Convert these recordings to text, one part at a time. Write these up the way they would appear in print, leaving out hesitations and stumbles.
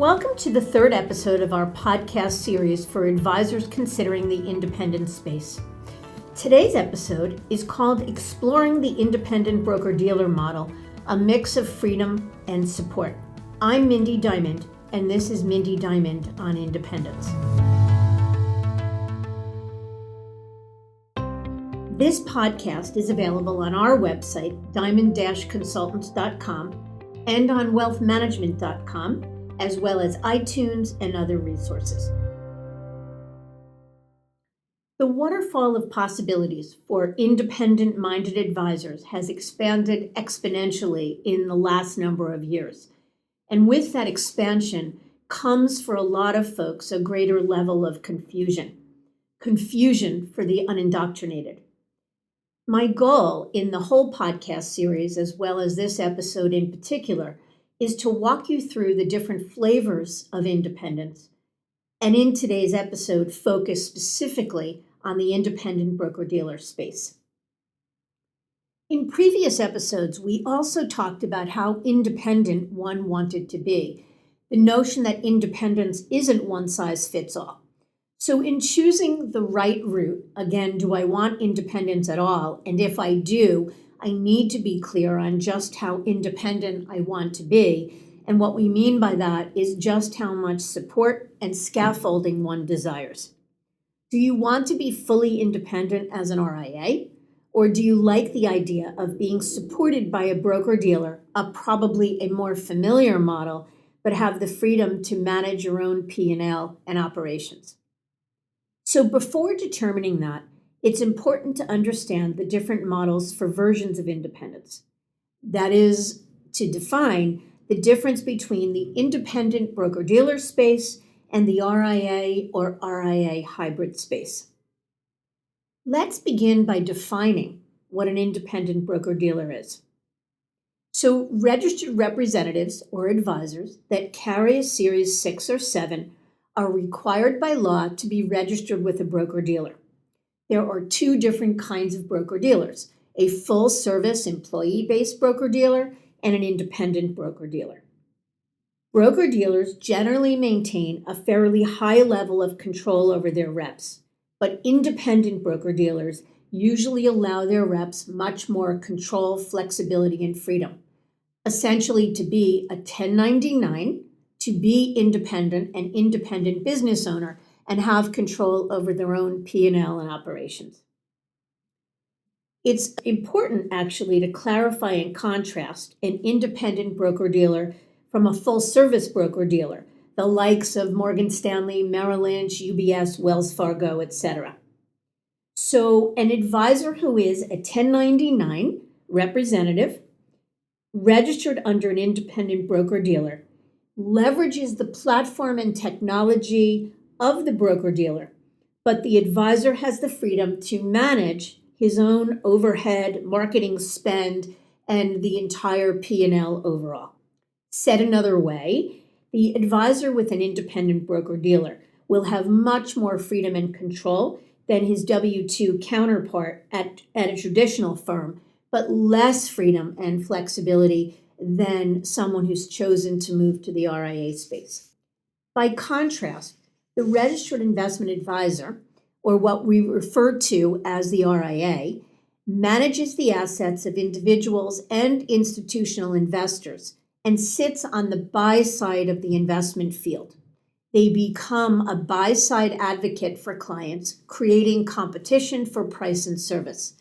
Welcome to the third episode of our podcast series for advisors considering the independent space. Today's episode is called Exploring the Independent Broker-Dealer Model, a Mix of Freedom and Support. I'm Mindy Diamond, and this is Mindy Diamond on Independence. This podcast is available on our website, diamond-consultants.com, and on wealthmanagement.com, as well as iTunes and other resources. The Waterfall of Possibilities for independent-minded advisors has expanded exponentially in the last number of years. And with that expansion comes for a lot of folks a greater level of confusion for the unindoctrinated. My goal in the whole podcast series, as well as this episode in particular, is to walk you through the different flavors of independence, and in today's episode, focus specifically on the independent broker-dealer space. In previous episodes, we also talked about how independent one wanted to be, the notion that independence isn't one size fits all. So in choosing the right route, again, do I want independence at all? And if I do, I need to be clear on just how independent I want to be. And what we mean by that is just how much support and scaffolding one desires. Do you want to be fully independent as an RIA? Or do you like the idea of being supported by a broker-dealer, probably a more familiar model, but have the freedom to manage your own P&L and operations? So before determining that, it's important to understand the different models for versions of independence. That is, to define the difference between the independent broker-dealer space and the RIA or RIA hybrid space. Let's begin by defining what an independent broker-dealer is. So registered representatives or advisors that carry a Series 6 or 7 are required by law to be registered with a broker-dealer. There are two different kinds of broker-dealers, a full-service employee-based broker-dealer and an independent broker-dealer. Broker-dealers generally maintain a fairly high level of control over their reps, but independent broker-dealers usually allow their reps much more control, flexibility, and freedom, essentially to be a 1099, to be independent, an independent business owner, and have control over their own P&L and operations. It's important, actually, to clarify and contrast an independent broker-dealer from a full-service broker-dealer, the likes of Morgan Stanley, Merrill Lynch, UBS, Wells Fargo, etc. So an advisor who is a 1099 representative, registered under an independent broker-dealer, leverages the platform and technology of the broker-dealer, but the advisor has the freedom to manage his own overhead, marketing spend, and the entire P&L overall. Said another way, the advisor with an independent broker-dealer will have much more freedom and control than his W-2 counterpart at a traditional firm, but less freedom and flexibility than someone who's chosen to move to the RIA space. By contrast, the registered investment advisor, or what we refer to as the RIA, manages the assets of individuals and institutional investors and sits on the buy side of the investment field. They become a buy-side advocate for clients, creating competition for price and service.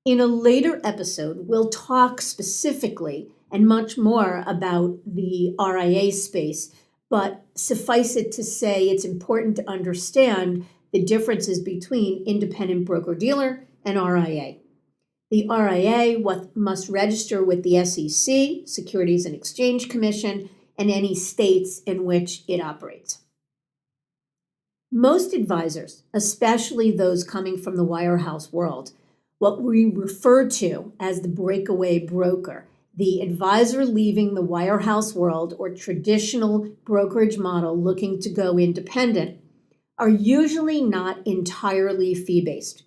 In a later episode, we'll talk specifically and much more about the RIA space, but suffice it to say it's important to understand the differences between independent broker-dealer and RIA. The RIA must register with the SEC, Securities and Exchange Commission, and any states in which it operates. Most advisors, especially those coming from the wirehouse world, what we refer to as the breakaway broker, the advisor leaving the wirehouse world or traditional brokerage model looking to go independent, are usually not entirely fee-based.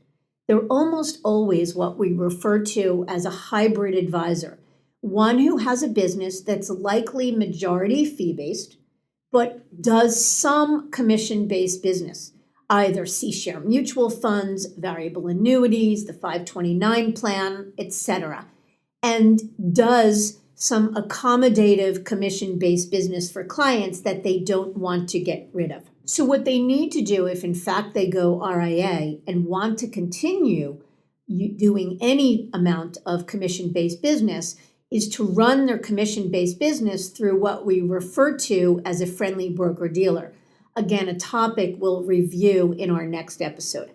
They're almost always what we refer to as a hybrid advisor, one who has a business that's likely majority fee-based, but does some commission-based business, either C-share mutual funds, variable annuities, the 529 plan, etc., and does some accommodative commission-based business for clients that they don't want to get rid of. So what they need to do, if in fact they go RIA and want to continue doing any amount of commission-based business, is to run their commission-based business through what we refer to as a friendly broker-dealer. Again, a topic we'll review in our next episode.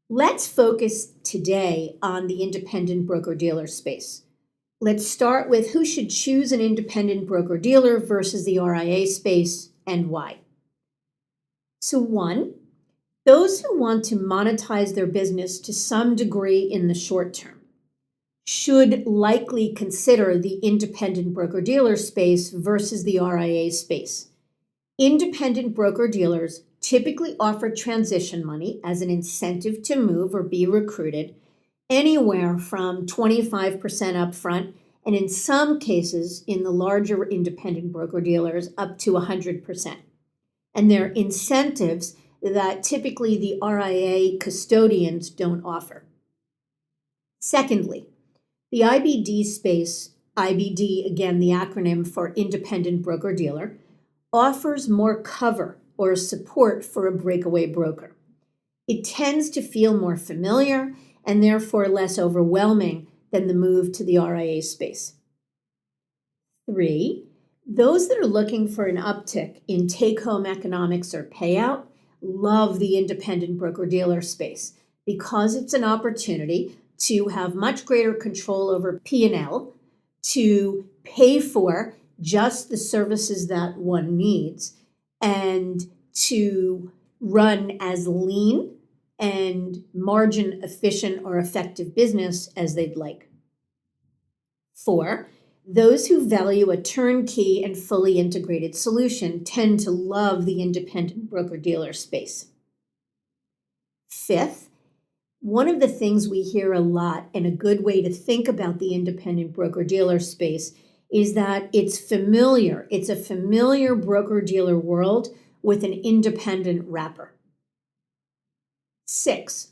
Let's focus today on the independent broker-dealer space. Let's start with who should choose an independent broker-dealer versus the RIA space and why. So 1, those who want to monetize their business to some degree in the short term should likely consider the independent broker-dealer space versus the RIA space. Independent broker-dealers typically offer transition money as an incentive to move or be recruited, anywhere from 25% upfront, and in some cases, in the larger independent broker-dealers, up to 100%. And they're incentives that typically the RIA custodians don't offer. Secondly, the IBD space, IBD, again, the acronym for independent broker-dealer, offers more cover or support for a breakaway broker. It tends to feel more familiar and therefore less overwhelming than the move to the RIA space. 3, those that are looking for an uptick in take-home economics or payout love the independent broker-dealer space because it's an opportunity to have much greater control over P&L, to pay for just the services that one needs, and to run as lean and margin efficient or effective business as they'd like. 4, those who value a turnkey and fully integrated solution tend to love the independent broker-dealer space. 5th, one of the things we hear a lot, and a good way to think about the independent broker-dealer space, is that it's familiar. It's a familiar broker-dealer world with an independent wrapper. 6,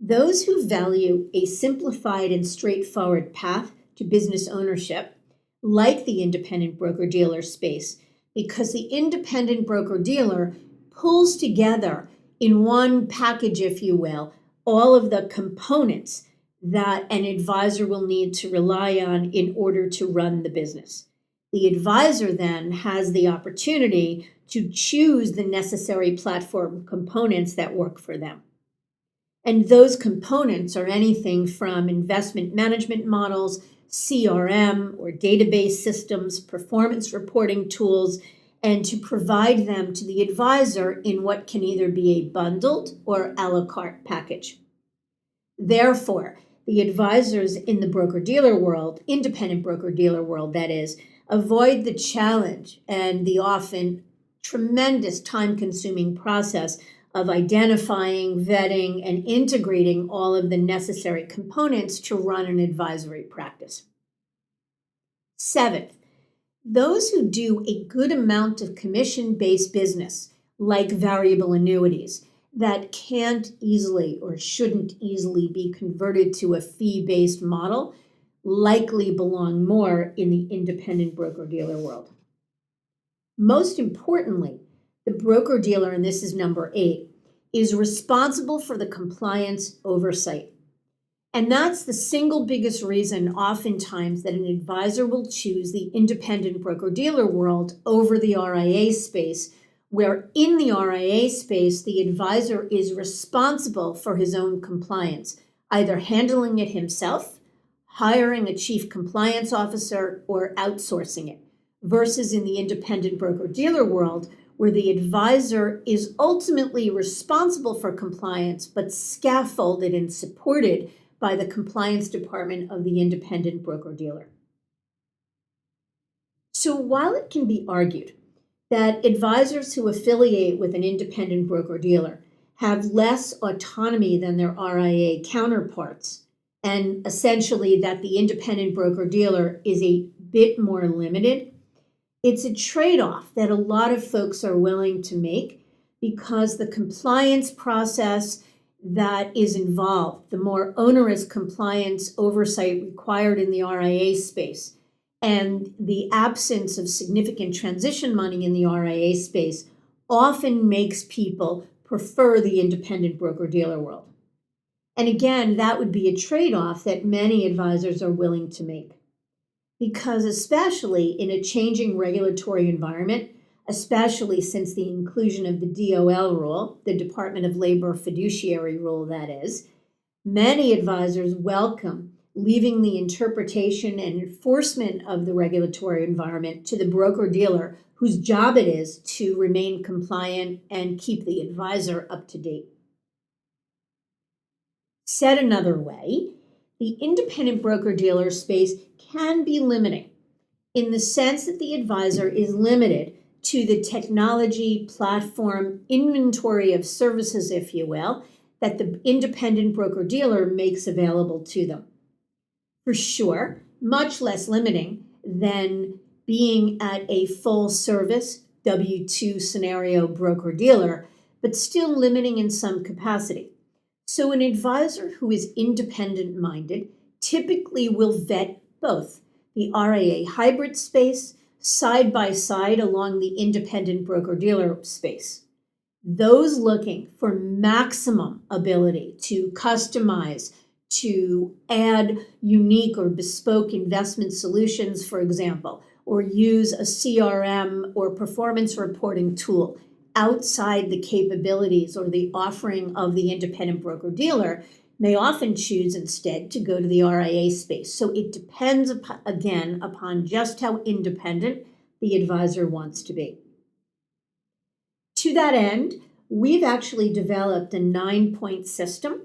those who value a simplified and straightforward path to business ownership like the independent broker-dealer space because the independent broker-dealer pulls together in one package, if you will, all of the components that an advisor will need to rely on in order to run the business. The advisor then has the opportunity to choose the necessary platform components that work for them. And those components are anything from investment management models, CRM or database systems, performance reporting tools, and to provide them to the advisor in what can either be a bundled or a la carte package. Therefore, the advisors in the broker-dealer world, independent broker-dealer world that is, avoid the challenge and the often tremendous time-consuming process of identifying, vetting, and integrating all of the necessary components to run an advisory practice. 7th, those who do a good amount of commission-based business, like variable annuities, that can't easily or shouldn't easily be converted to a fee-based model, likely belong more in the independent broker-dealer world. Most importantly, the broker-dealer, and this is number 8, is responsible for the compliance oversight. And that's the single biggest reason oftentimes that an advisor will choose the independent broker-dealer world over the RIA space, where in the RIA space, the advisor is responsible for his own compliance, either handling it himself, hiring a chief compliance officer, or outsourcing it, versus in the independent broker-dealer world, where the advisor is ultimately responsible for compliance, but scaffolded and supported by the compliance department of the independent broker-dealer. So while it can be argued that advisors who affiliate with an independent broker-dealer have less autonomy than their RIA counterparts, and essentially that the independent broker-dealer is a bit more limited, It's a trade-off that a lot of folks are willing to make because the compliance process that is involved, the more onerous compliance oversight required in the RIA space, and the absence of significant transition money in the RIA space often makes people prefer the independent broker-dealer world. And again, that would be a trade-off that many advisors are willing to make. Because especially in a changing regulatory environment, especially since the inclusion of the DOL rule, the Department of Labor fiduciary rule that is, many advisors welcome leaving the interpretation and enforcement of the regulatory environment to the broker-dealer whose job it is to remain compliant and keep the advisor up to date. Said another way, the independent broker-dealer space can be limiting in the sense that the advisor is limited to the technology, platform, inventory of services, if you will, that the independent broker-dealer makes available to them. For sure, much less limiting than being at a full-service W-2 scenario broker-dealer, but still limiting in some capacity. So an advisor who is independent-minded typically will vet both the RIA hybrid space side by side along the independent broker-dealer space. Those looking for maximum ability to customize, to add unique or bespoke investment solutions, for example, or use a CRM or performance reporting tool outside the capabilities or the offering of the independent broker-dealer may often choose instead to go to the RIA space. So it depends, again, upon just how independent the advisor wants to be. To that end, we've actually developed a 9-point system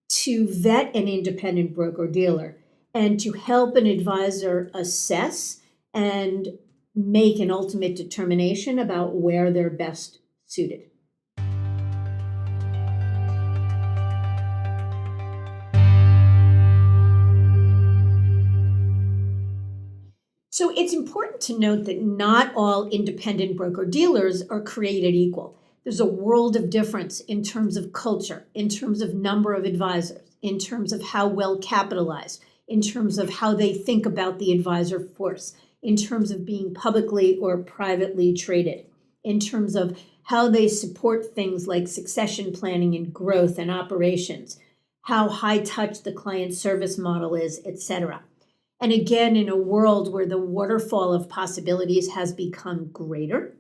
to vet an independent broker-dealer and to help an advisor assess and make an ultimate determination about where they're best suited. So it's important to note that not all independent broker-dealers are created equal. There's a world of difference in terms of culture, in terms of number of advisors, in terms of how well capitalized, in terms of how they think about the advisor force, in terms of being publicly or privately traded, in terms of how they support things like succession planning and growth and operations, how high touch the client service model is, etc. And again, in a world where the waterfall of possibilities has become greater,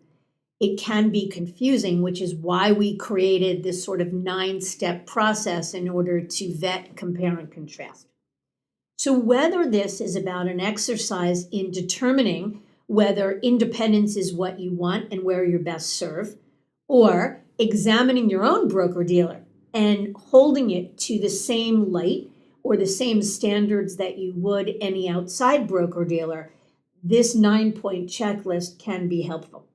it can be confusing, which is why we created this sort of 9-step process in order to vet, compare, and contrast. So whether this is about an exercise in determining whether independence is what you want and where you're best served, or examining your own broker-dealer and holding it to the same light or the same standards that you would any outside broker-dealer, this 9-point checklist can be helpful.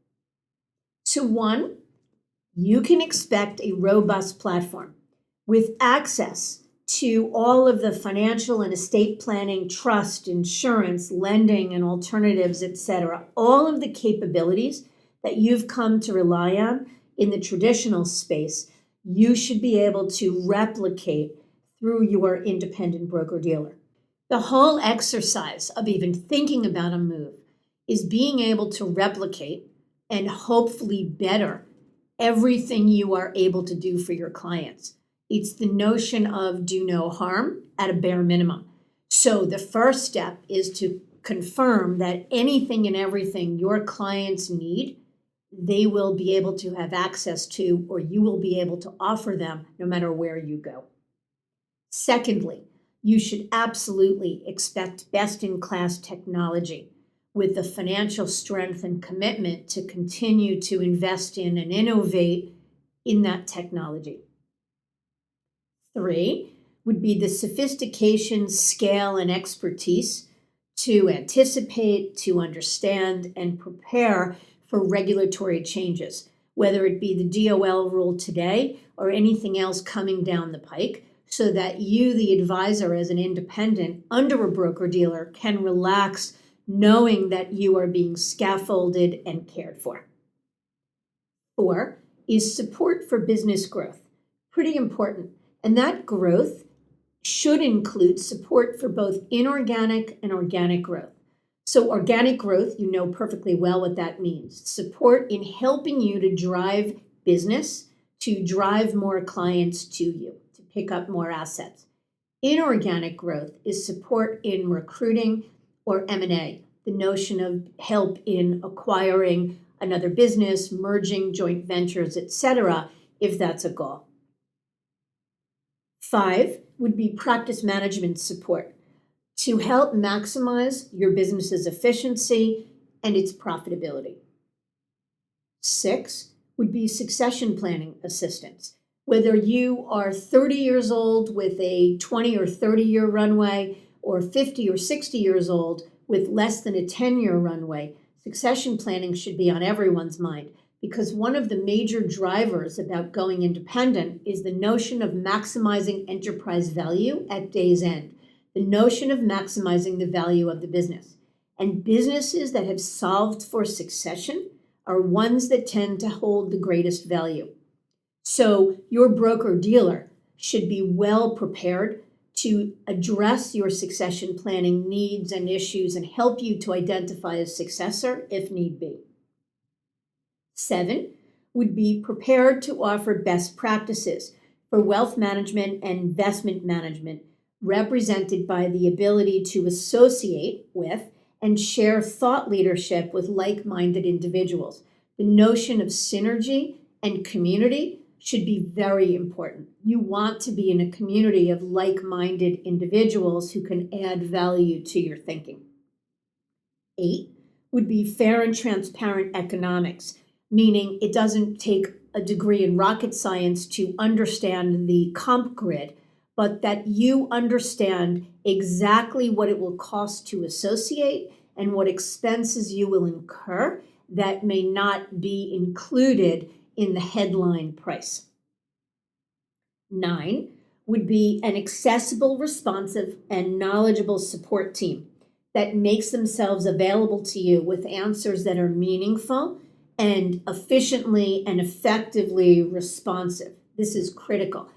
So 1, you can expect a robust platform with access to all of the financial and estate planning, trust, insurance, lending, and alternatives, etc., all of the capabilities that you've come to rely on in the traditional space, you should be able to replicate through your independent broker-dealer. The whole exercise of even thinking about a move is being able to replicate and hopefully better everything you are able to do for your clients. It's the notion of do no harm at a bare minimum. So the first step is to confirm that anything and everything your clients need, they will be able to have access to, or you will be able to offer them no matter where you go. Secondly, you should absolutely expect best-in-class technology with the financial strength and commitment to continue to invest in and innovate in that technology. 3 would be the sophistication, scale, and expertise to anticipate, to understand, and prepare for regulatory changes, whether it be the DOL rule today or anything else coming down the pike, so that you, the advisor, as an independent under a broker-dealer, can relax knowing that you are being scaffolded and cared for. 4 is support for business growth. Pretty important. And that growth should include support for both inorganic and organic growth. So organic growth, you know perfectly well what that means. Support in helping you to drive business, to drive more clients to you, to pick up more assets. Inorganic growth is support in recruiting or M&A, the notion of help in acquiring another business, merging joint ventures, etc., if that's a goal. 5 would be practice management support to help maximize your business's efficiency and its profitability. 6 would be succession planning assistance. Whether you are 30 years old with a 20 or 30-year runway or 50 or 60 years old with less than a 10-year runway, succession planning should be on everyone's mind, because one of the major drivers about going independent is the notion of maximizing enterprise value at day's end, the notion of maximizing the value of the business. And businesses that have solved for succession are ones that tend to hold the greatest value. So your broker-dealer should be well prepared to address your succession planning needs and issues and help you to identify a successor if need be. 7 would be prepared to offer best practices for wealth management and investment management, represented by the ability to associate with and share thought leadership with like-minded individuals. The notion of synergy and community should be very important. You want to be in a community of like-minded individuals who can add value to your thinking. 8 would be fair and transparent economics, meaning it doesn't take a degree in rocket science to understand the comp grid, but that you understand exactly what it will cost to associate and what expenses you will incur that may not be included in the headline price. 9 would be an accessible, responsive, and knowledgeable support team that makes themselves available to you with answers that are meaningful and efficiently and effectively responsive. This is critical.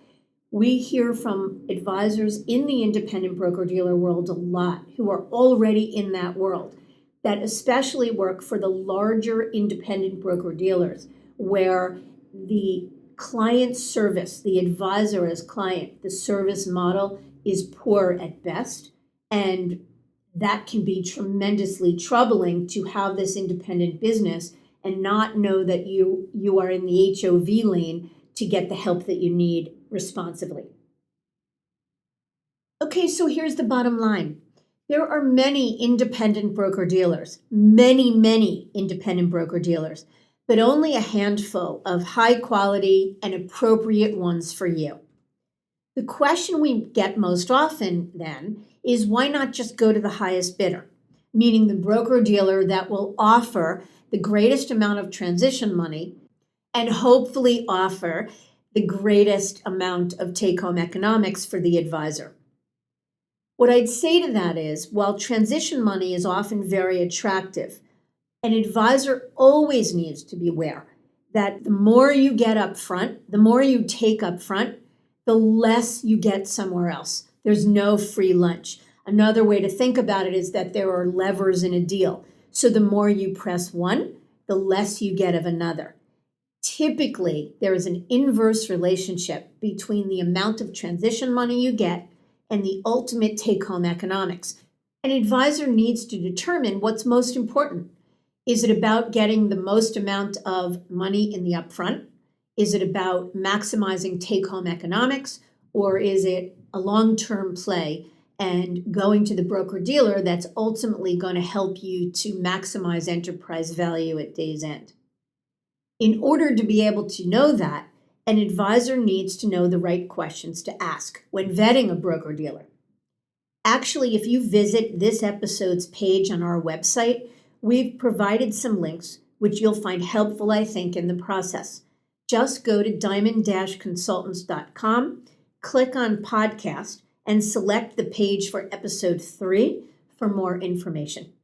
We hear from advisors in the independent broker-dealer world a lot who are already in that world, that especially work for the larger independent broker-dealers, where the client service, the advisor as client, the service model is poor at best, and that can be tremendously troubling to have this independent business and not know that you are in the HOV lane to get the help that you need responsibly. Okay, so here's the bottom line. There are many independent broker-dealers, many independent broker-dealers, but only a handful of high quality and appropriate ones for you. The question we get most often then is, why not just go to the highest bidder, meaning the broker-dealer that will offer the greatest amount of transition money and hopefully offer the greatest amount of take-home economics for the advisor. What I'd say to that is, while transition money is often very attractive, an advisor always needs to be aware that the more you get up front, the more you take up front, the less you get somewhere else. There's no free lunch. Another way to think about it is that there are levers in a deal. So the more you press one, the less you get of another. Typically, there is an inverse relationship between the amount of transition money you get and the ultimate take-home economics. An advisor needs to determine what's most important. Is it about getting the most amount of money in the upfront? Is it about maximizing take-home economics? Or is it a long-term play and going to the broker-dealer that's ultimately going to help you to maximize enterprise value at day's end? In order to be able to know that, an advisor needs to know the right questions to ask when vetting a broker-dealer. Actually, if you visit this episode's page on our website, we've provided some links which you'll find helpful, I think, in the process. Just go to diamond-consultants.com, click on podcast, and select the page for episode 3 for more information.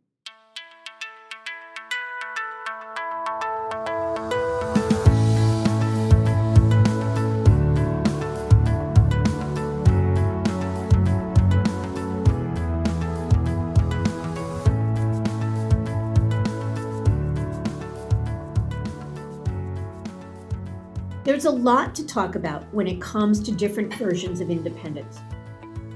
there's a lot to talk about when it comes to different versions of independence.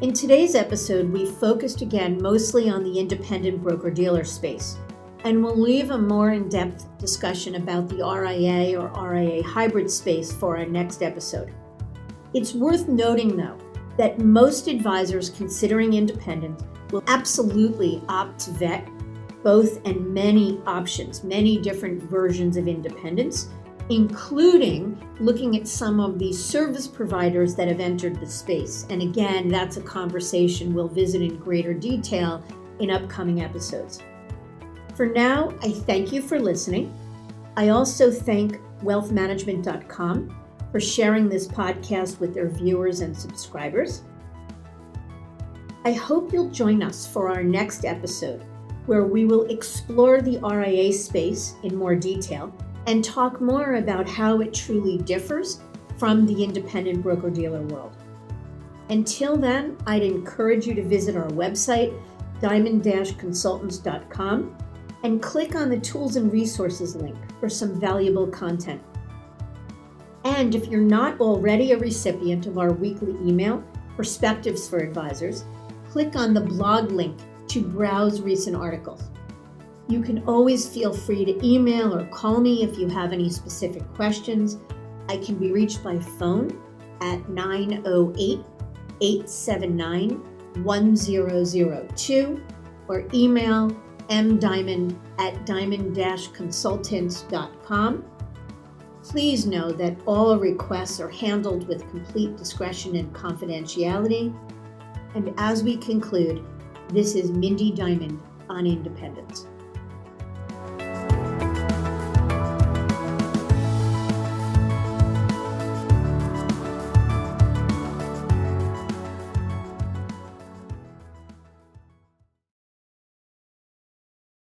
In today's episode, we focused again mostly on the independent broker-dealer space, and we'll leave a more in-depth discussion about the RIA or RIA hybrid space for our next episode. It's worth noting, though, that most advisors considering independence will absolutely opt to vet both and many options, many different versions of independence, including looking at some of the service providers that have entered the space. And again, that's a conversation we'll visit in greater detail in upcoming episodes. For now, I thank you for listening. I also thank wealthmanagement.com for sharing this podcast with their viewers and subscribers. I hope you'll join us for our next episode, where we will explore the RIA space in more detail and talk more about how it truly differs from the independent broker-dealer world. Until then, I'd encourage you to visit our website, diamond-consultants.com, and click on the Tools and Resources link for some valuable content. And if you're not already a recipient of our weekly email, Perspectives for Advisors, click on the blog link to browse recent articles. You can always feel free to email or call me if you have any specific questions. I can be reached by phone at 908-879-1002 or email mdiamond@diamond-consultants.com. Please know that all requests are handled with complete discretion and confidentiality. And as we conclude, this is Mindy Diamond on Independence.